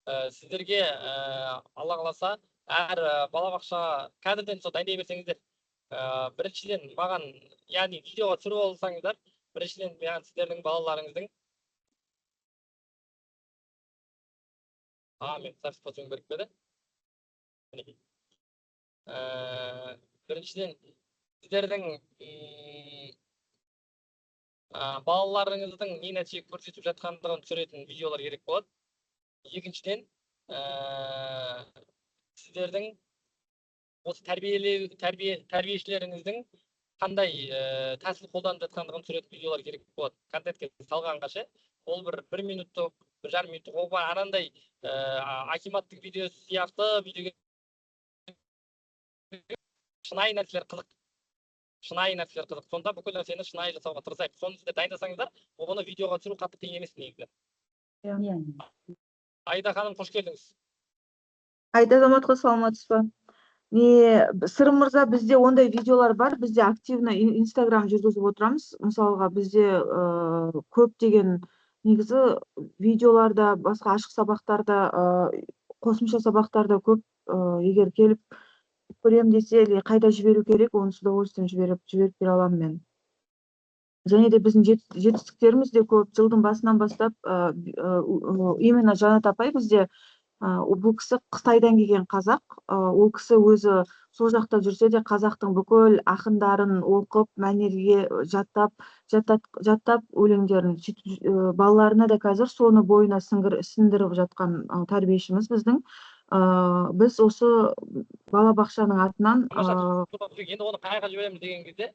сіздерге алла қаласа әр балабақшаға қазірден сол дайындай берсеңіздер, біріншіден маған, яғни видеоға түсіріп алсаңыздар, біріншіден маған сіздердің балаларыңыздың мен запись посуым керек пе еді? Біріншіден сіздердің балаларыңыздың не нәтиже көрсетіп жатқандығын түсіретін видеолар керек болады. Екіншіден, сіздердің осы тәрбиешілеріңіздің қандай тәсіл қолданып жатқандығын түсіретін видеолар керек болады. Контентке салғанға ше, ол бір минуттық, 1,5 минуттық, ол анандай акиматтық видео сияқты видеоға шынайы нәрселер қызық. Сонда бүкіл нәрсені шынайы жасауға тырысайық. Соны сіздер дайындасаңыздар, оны видеоға түсіру қатты қиын емес негізі. Айда ханым, қош келдіңіз. Айда Азаматқа, саламатсыз ба? Сырым мырза, бізде ондай видеолар бар. Бізде активно Instagram жүргізіп отырамыз. Мысалға, бізде көптеген негізі видеоларда, басқа ашық сабақтарда, қосымша сабақтарда көп, егер келіп көрем десе, қайда жіберу керек, оны с удовольствием жіберіп бере аламын мен. Және де біздің жетістіктеріміз де көп. Жылдың басынан бастап, именно Жанат апай бізде, бұл кісі Қытайдан келген қазақ, ол кісі өзі сол жақта жүрсе де қазақтың бүкіл ақындарын оқып, мәнерге жаттап өлеңдерін, балаларына да қазір соны бойына сіңдіріп жатқан тәрбиешіміз біздің. Біз осы балабақшаның атынан енді оны қайға жібереміз деген кезде,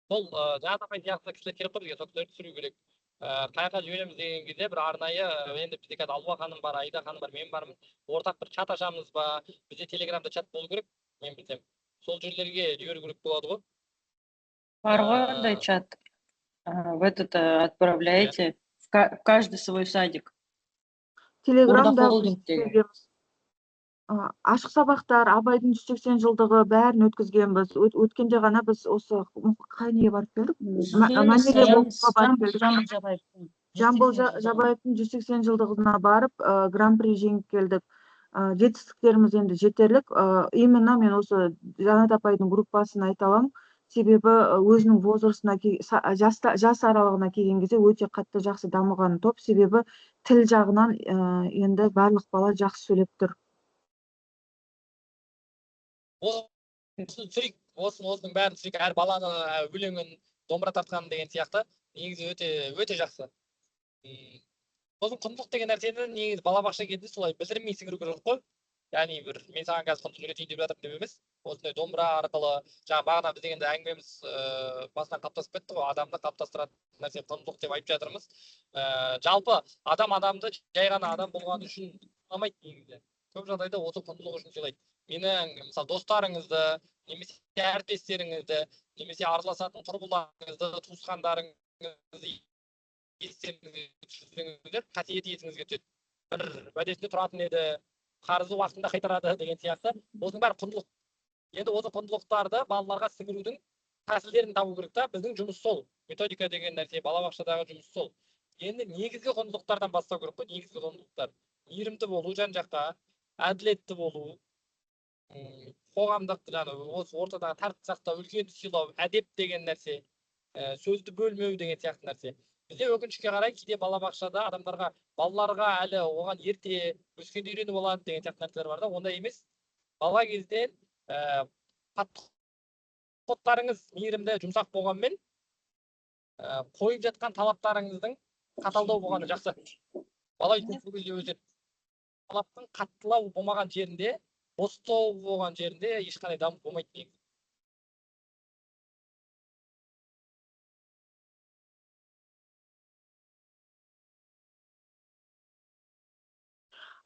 сол Жанат апай сияқты кісілер келіп тұр деген, сол кісілерді түсіру керек. Қайға жібереміз деген кезде бір арнайы, енді бізде қазір Алуа ханым бар, Айда ханым бар, мен бармын, ортақ бір чат ашамыз ба, бізде телеграмда чат болу керек, мен білсем. Сол жерлерге жіберу керек болады ғой. Бар ғой ондай чат. В этот отправляете в каждый свой садик. Телеграмда ашық сабақтар, Абайдың 180 жылдығы бәрін өткізгенбіз. Өткенде ғана біз осы қай неге барып келдік? Жамбыл Жабаевтың 180 жылдығына барып, гран-при жеңіп келдік. Жетістіктеріміз енді жетерлік. Именно мен осы Жанат апайдың группасын айта аламын. Себебі өзінің возрастына, жас аралығына келген кезде өте қатты жақсы дамыған топ. Себебі тіл жағынан енді барлық бала жақсы сөйлеп тұр. Осының бәрін түсірейік, әр баланы өлеңін, домбыра тартқан деген сияқты, негізі өте жақсы. Сосын құндылық деген нәрсені негізі балабақша кезінде солай білдірмей сіңіру керек қой. Яғни мен саған қазір құндылық үйретейін деп жатырмын деп емес, осындай домбыра арқылы, жаңа бағана біз дегенде әңгімеміз басынан қалыптасып кетті ғой, адамды қалыптастыратын нәрсе құндылық деп айтып жатырмыз. Жалпы адамды жай ғана адам болғаны үшін сыйламайды негізі. Көп жағдайда осы құндылық үшін сыйлайды. Менің мысалы достарыңызды, немесе әріптестеріңізді, немесе араласатын құрбыларыңызды, туысқандарыңызды естеріңізге қасиеті есіңізге түседі. Бір уәдесінде тұратын еді, қарызы уақытында қайтарады деген сияқты. Осының бәрі құндылық. Енді осы құндылықтарды балаларға сіңірудің тәсілдерін табу керек та. Біздің жұмыс сол. Методика деген нәрсе, балабақшадағы жұмыс сол. Енді негізгі құндылықтардан бастау керек қой, негізгі құндылықтар. Мейірімді болу, жан-жаққа, әділетті болу, қоғамдық, осы ортадағы тәртіп сақтау, үлкенді сыйлау, әдеп деген нәрсе, сөзді бөлмеу деген сияқты нәрсе. Бізде өкінішке қарай кейде балабақшада балаларға әлі оған ерте өскенде үйреніп алады деген сияқты нәрселер бар да, ондай емес. Бала кезден подходтарыңыз мейірімді, жұмсақ болғанмен, қойып жатқан талаптарыңыздың қаталдау болғаны жақсы. Бала көп кезде өзі талаптың қаттылау болмаған жерінде, бостау болған жерінде ешқандай дамып болмайды негізі.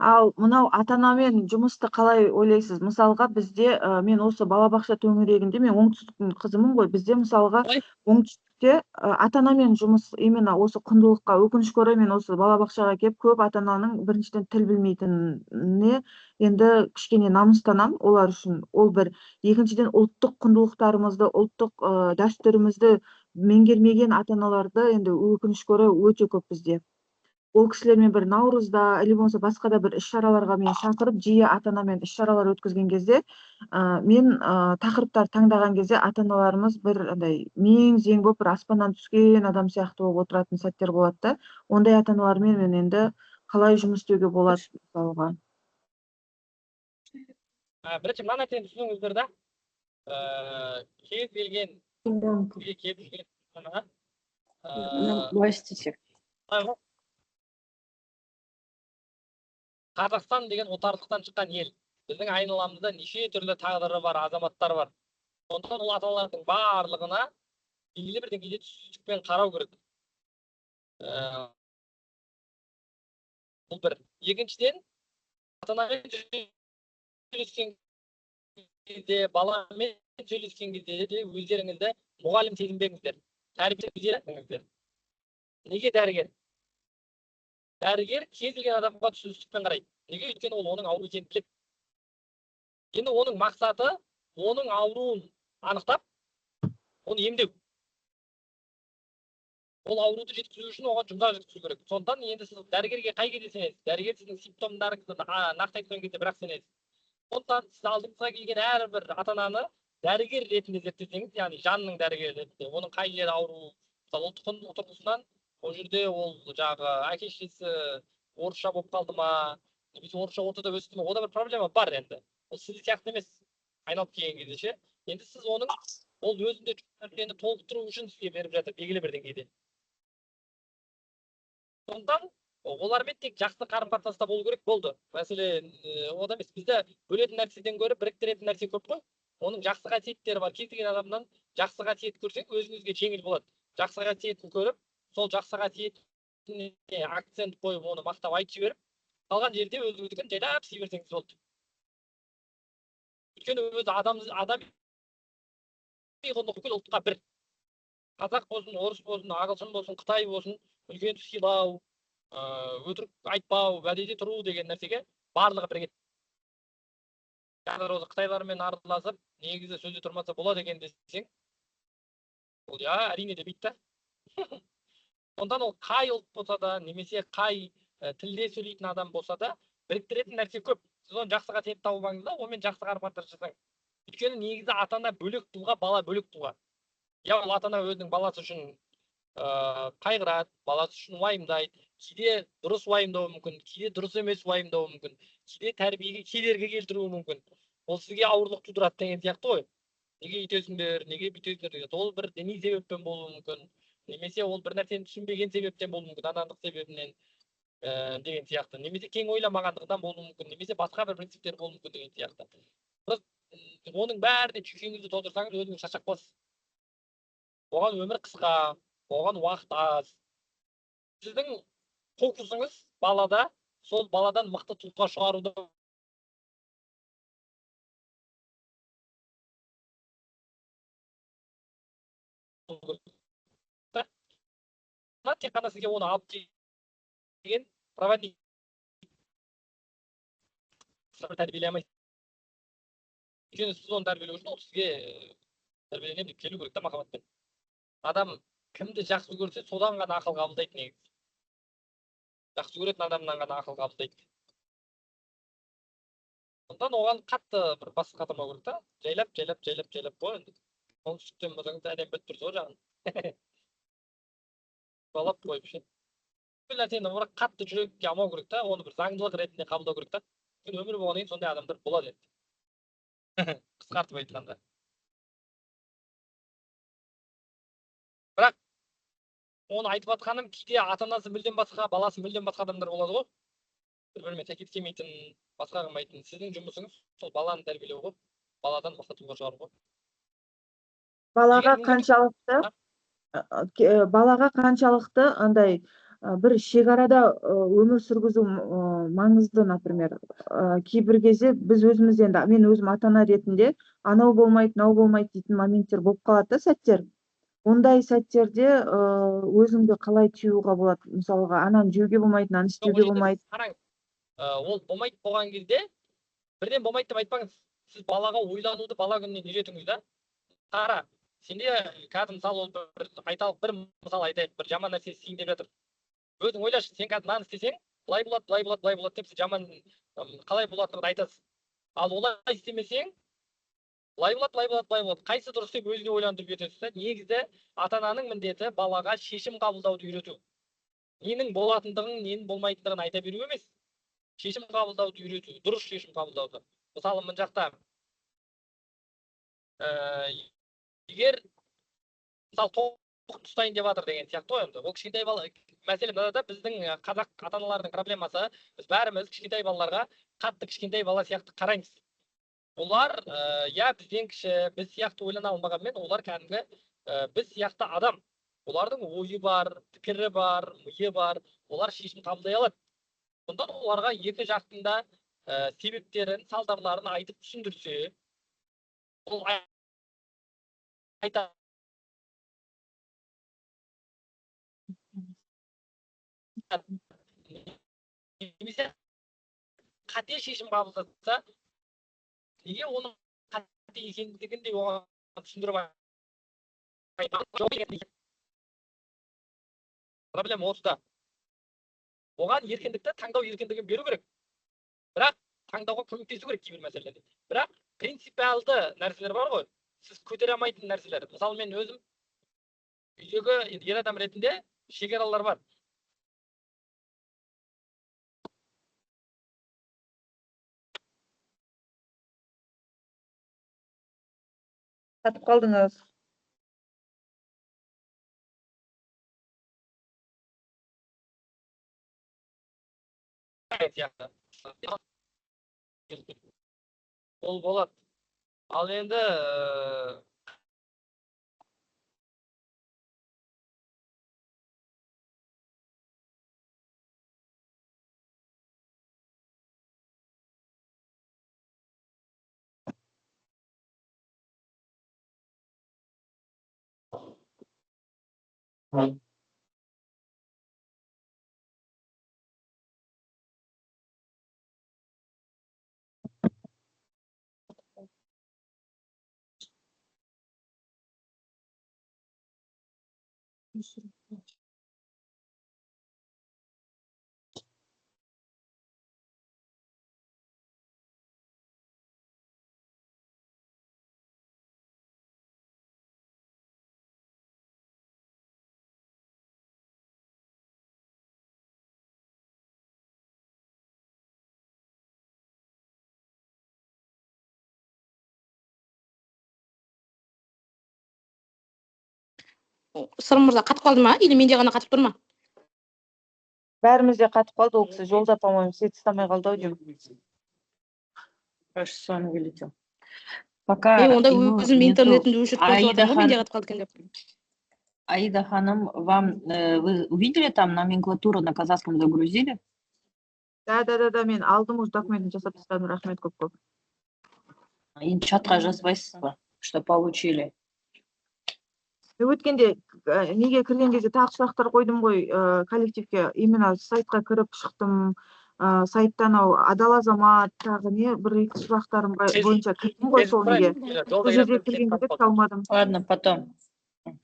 Ал мынау ата-анамен жұмысты қалай ойлайсыз? Мысалға бізде, мен осы балабақша төңірегінде, мен оңтүстіктің қызымын ғой, бізде мысалға оңтүстікте ата-анамен жұмыс, именно осы құндылыққа, өкінішке орай мен осы балабақшаға келіп, көп ата-ананың біріншіден тіл білмейтініне енді кішкене намыстанам олар үшін. Ол бір. Екіншіден ұлттық құндылықтарымызды, ұлттық дәстүрімізді меңгермеген ата-аналарды енді өкінішке орай өте көп бізде. Ол кісілермен бір наурызда или болмаса басқа да бір іс-шараларға мен шақырып, жиі ата-анамен іс-шаралар өткізген кезде, мен тақырыптар таңдаған кезде ата-аналарымыз бір андай мең-зең болып бір аспаннан түскен адам сияқты болып отыратын сәттер болады да. Ондай ата-аналармен мен енді қалай жұмыс істеуге болады мысалға. Бірінші мына нәрсені түсініңіздер да. Кез келген Былай істесек. Қазақстан деген отарлықтан шыққан ел. Біздің айналамызда неше түрлі тағдыры бар азаматтар бар. Сондықтан ол ата-аналардың барлығына белгілі бір деңгейде түсіністікпен қарау керек. Бұл бір. Екіншіден, ата-анамен сөйлескен кезде, баламен сөйлескен кезде де өздеріңізді мұғалім сезінбеңіздер. Тәрбиелеңіздер. Неге дәрігер? Дәрігер кез келген адамға түсіністікпен қарайды. Неге? Өйткені ол оның ауру екенін біледі. Енді оның мақсаты оның ауруын анықтап, оны емдеу. Ол ауруды жеткізу үшін оған жұмсақ жеткізу керек. Сондықтан енді сіз дәрігерге қай кезде сенесіз? Дәрігер сіздің симптомдарыңызды нақты айтқан кезде бірақ сенесіз. Сондықтан сіз алдыңызға келген әрбір ата-ананы дәрігер ретінде зерттесеңіз, яғни жанның дәрігері ретінде, оның қай жері ауру, мысалы ұлттық тұрғысынан ол жерде ол жаңағы әке-шешесі орысша болып қалды ма, немесе орысша ортада өсті ме, ода бір проблема бар енді. Ол сіз сияқты емес, айналып келген кезде ше. Енді сіз оның ол өзінде нәрсені толықтыру үшін сізге беріп жатыр белгілі бір деңгейде. Сондықтан олармен тек жақсы қарым-қатынаста болу керек болды. Мәселен, ода емес, бізді бөлетін нәрседен гөрі біріктіретін нәрсе көп қой. Оның жақсы қасиеттері бар. Кез келген адамнан жақсы қасиет көрсең, өзіңізге жеңіл болады. Жақсы қасиетін көріп, сол жақсы қасиетіне акцент қойып, оны мақтап айтып жіберіп, қалған жерде өзіңіздікін жайлап істей берсеңіз болды. Өйткені өзі адам бүкіл ұлтқа бір. Қазақ болсын, орыс болсын, ағылшын болсын, қытай болсын, үлкенді сыйлау, өтірік айтпау, уәдеде тұру деген нәрсеге барлығы бірігеді. Қазір осы қытайлармен араласып, негізі сөзде тұрмаса болады екен десең, ол әрине демейді да. Ондан ол қай ұлт болса да, немесе қай тілде сөйлейтін адам болса да, біріктіретін нәрсе көп. Сіз оны жақсы қасиет тауып алыңыз да, онымен жақсы қарым-қатынас жасаңыз. Өйткені негізі ата-ана бөлек тұлға, бала бөлек тұлға. Я ол ата-ана өзінің баласы үшін қайғырады, баласы үшін уайымдайды. Кейде дұрыс уайымдауы мүмкін, кейде дұрыс емес уайымдауы мүмкін, кейде тәрбиеге кедергі келтіруі мүмкін. Ол сізге ауырлық тудырады деген сияқты ғой. Неге өйтесіңдер, неге бүйтесіңдер деген. Ол бір діни себеппен болуы мүмкін. Немесе ол бір нәрсені түсінбеген себептен болуы мүмкін, надандық себебінен деген сияқты. Немесе кең ойламағандығынан болуы мүмкін, немесе басқа бір принциптер болуы мүмкін деген сияқты. Оның бәріне жүйкеңізді толтырсаңыз, өзіңіз шаршап қаласыз. Оған өмір қысқа, оған уақыт аз. Сіздің фокусыңыз балада, сол баладан мықты тұлға шығаруда. Тек қана сізге оны алып келген проводник тәрбиелей алмайсыз. Өйткені сіз оны тәрбиелеу үшін ол сізге тәрбиеленемін деп келу керек та махаббатпен. Адам кімді жақсы көрсе, содан ғана ақыл қабылдайды негізі. Жақсы көретін адамнан ғана ақыл қабылдайды. Сондықтан оған қатты бір бас қатырмау керек та. Жайлап қой енді. Оңтүстіктен болсаңыз әдемі бітіп тұрса ғой жағын. Балап қойып ше. Бұл нәрсені бірақ қатты жүрекке алмау керек та, оны бір заңдылық ретінде қабылдау керек та. Өмір болғаннан кейін сондай адамдар болады енді. Қысқартып айтқанда. Бірақ оны айтып жатқаным, кейде ата-анасы мүлдем басқа, баласы мүлдем басқа адамдар болады ғой. Бір-бірімен сәйкес келмейтін, басқа қылмайтын. Сіздің жұмысыңыз сол баланы тәрбиелеу ғой, баладан мықты тұлға шығару ғой. Балаға қаншалықты андай бір шекарада өмір сүргізу маңызды, например. Кейбір кезде біз өзіміз енді, мен өзім ата-ана ретінде анау болмайды, мынау болмайды дейтін моменттер болып қалады да, сәттер. Ондай сәттерде өзіңді қалай тыюға болады? Мысалға, ананы жеуге болмайды, мынаны істеуге болмайды. Қараңыз, ол болмайды болған кезде, бірден болмайды деп айтпаңыз. Сіз балаға ойлануды бала күнінен үйретіңіз да. Қара, сенде қазір мысалы ол бір айталық бір мысал айтайық, бір жаман нәрсе істейін деп жатыр. Өзің ойлашы, сен қазір мынаны істесең былай болады, былай болады, былай болады деп сен жаман қалай болатынын айтасың. Ал олай істемесең былай болады, былай болады, былай болады. Қайсы дұрыс деп өзіңе ойландырып кетесің да. Негізі ата-ананың міндеті балаға шешім қабылдауды үйрету. Ненің болатындығын, ненің болмайтындығын айта беру емес. Шешім қабылдауды үйрету, дұрыс шешім қабылдауды. Мысалы, мына жақта егер мысалы тоқ ұстайын деп жатыр деген сияқты ғой енді. Ол кішкентай бала мәселе мынада, біздің қазақ ата-аналардың проблемасы, біз бәріміз кішкентай балаларға қатты кішкентай бала сияқты қараймыз. Олар бізден кіші, біз сияқты ойлана алмағанмен, олар кәдімгі біз сияқты адам. Олардың ойы бар, пікірі бар, миы бар, олар шешім қабылдай алады. Сондықтан оларға екі жақтың да себептерін, салдарларын айтып түсіндірсе, ол айта немесе қате шешім қабылдаса, неге оның қате екендігін де оған түсіндіріп айтады. Проблема осыда. Оған еркіндікті, таңдау еркіндігін беру керек. Бірақ таңдауға көмектесу керек кейбір мәселелерде. Бірақ принципиалды нәрселер бар ғой, сіз көтере алмайтын нәрселер. Мысалы, мен өзім үйдегі ер адам ретінде шекаралар бар. Қатып қалдыңыз. Ол болады. Ал енді Сырым мырза қатып қалды ма? Или менде ғана қатып тұр ма? Бәрімізде қатып қалды, ол кісі жолда, по-моему, свет ұстамай қалды ау деймін. Кажется, он вылетел. Пока Онда его өзім нету, интернетімді өшіріп қойып Аида жатырмын ғой, менде қатып қалды екен деп. Аида Ханым, вы увидели там номенклатуру на казахском загрузили? Да, мен алдым, уже документін жасап тастадым, рахмет көп. Енді чатқа жазбайсыз ба, что получили? Өткенде неге кірген кезде тағы сұрақтар қойдым ғой коллективке, именно сайтқа кіріп шықтым, сайттан адал азамат, тағы не бір-екі сұрақтарым бойынша кірдім ғой сол неге. Сол жерде кірген кезде кіре алмадым. Ладно, потом.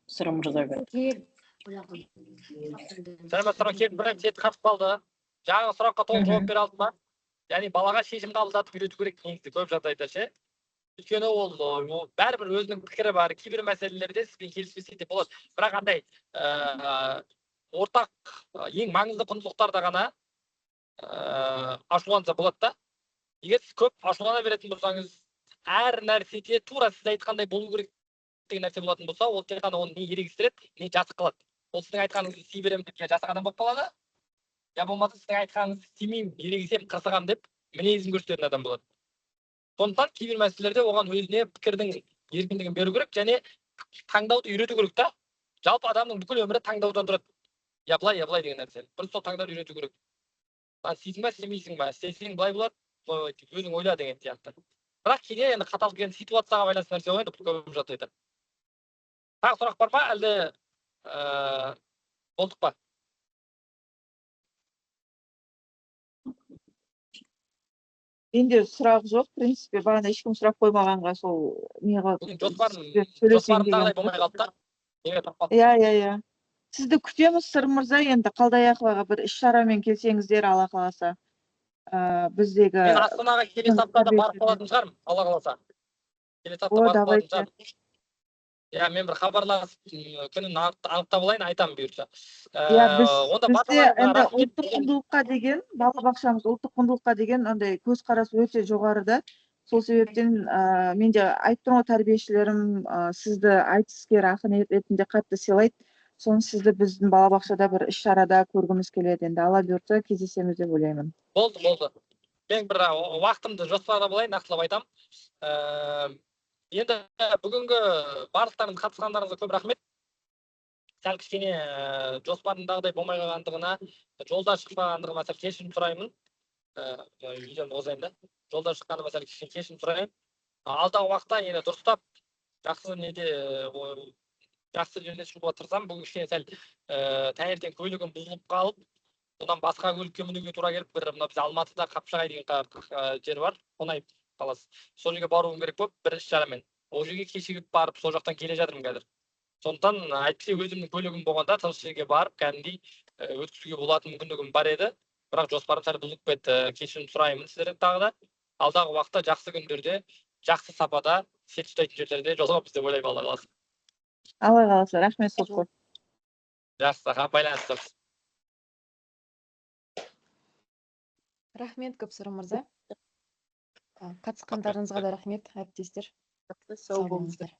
Сырым мырзаға. сәлеметсіздер, келіп бір сет қатып қалды. Жаңағы сұраққа толық жауап бере алдым ба? Яғни балаға шешім қабылдатып үйрету керек негізі көп жағдайда ше. Өйткені ол бәрібір өзінің пікірі бар, кейбір мәселелерде сізбен келіспесе де болады. Бірақ андай ортақ ең маңызды құндылықтарда ғана ашуланса болады да. Егер сіз көп ашулана беретін болсаңыз, әр нәрседе тура сіз айтқандай болу керек деген нәрсе болатын болса, ол тек қана оны не ерегістіреді, не жасық қылады. Ол сіздің айтқаныңызды істей беремін деп жасық адам болып қалады. Я болмаса сіздің айтқаныңызды істемеймін, ерегісемін, қырсығамын деп мінезін көрсететін адам болады. Сондықтан кейбір мәселелерде оған өзіне пікірдің еркіндігін беру керек және таңдауды үйрету керек та. Жалпы адамның бүкіл өмірі таңдаудан тұрады. Я былай деген нәрсе. Бір сол таңдауды үйрету керек. Істейсің ба, істемейсің ба? Істесең былай болады, өзің ойла деген сияқты. Бірақ кейде енді қатал келген ситуацияға байланысты нәрсе ғой, көп жағдайда. Тағы сұрақ бар ма, әлде болдық па? Менде сұрақ жоқ, в принципе, бағана ешкім сұрақ қоймағанға сол не Бүгін жоспарым сөйлесейін деген. жоспарымдағыдай болмай қалды да. Неге тұрып қалды? Иә. Сізді күтеміз, Сырым мырза, енді Қалдаяқоваға бір іс-шарамен келсеңіздер, Алла қаласа. Біздегі Мен Астанаға келесі аптада барып қалатын шығармын, Алла қаласа. Келесі апта барып қалатын давайте. шығармын. Иә, мен бір хабарласып, күнін анықтап алайын, айтамын бұйыртса. Иә, Онда бізде баршаларыңызға енді рахмет. ұлттық құндылыққа деген, балабақшамыз ұлттық құндылыққа деген андай көзқарас өте жоғарыда. Сол себептен менде айтып тұрмын ғой, тәрбиешілерім сізді айтыскер ақын ретінде қатты сыйлайды. Соны сізді біздің балабақшада бір іс-шарада көргіміз келеді. Енді Алла бұйыртса кездесеміз деп ойлаймын. Болды. Мен бір уақытымды жоспарлап алайын, нақтылап айтамын. Енді бүгінгі барлықтарыңыз қатысқандарыңызға көп рахмет. Сәл кішкене жоспарымдағыдай болмай қалғандығына, жолда шықпағандығыма сәл кешірім сұраймын. Видеоны қосайын да. Жолда шыққаныма сәл кішкене кешірім сұраймын. Алдағы уақытта енді дұрыстап жақсы жөнде шығуға тырысамын. Бүгін кішкене сәл таңертең көлігім бұзылып қалып, одан басқа көлікке мінуге тура келіп, мына біз Алматыда Қапшағай деген жер бар, Қонай қаласы. Сол жерге баруым керек болып, бір іс-шарамен. Ол жерге кешігіп барып, сол жақтан келе жатырмын қазір. Сондықтан әйтпесе өзімнің көлігім болғанда тыныш жерге барып, кәдімгідей өткізуге болатын мүмкіндігім бар еді. Бірақ жоспарым сәл бұзылып кетті. Кешірім сұраймын сіздерден тағы да. Алдағы уақытта жақсы күндерде, жақсы сапада, сет ұстайтын жерлерде жолығамыз деп ойлаймын, Алла қаласа. Алла қаласа, рахмет көп. Жақсы, байланысты. Рахмет көп, Сырым мырза. Қатысқандарыңызға да рахмет, әріптестер. Сау болыңыздар.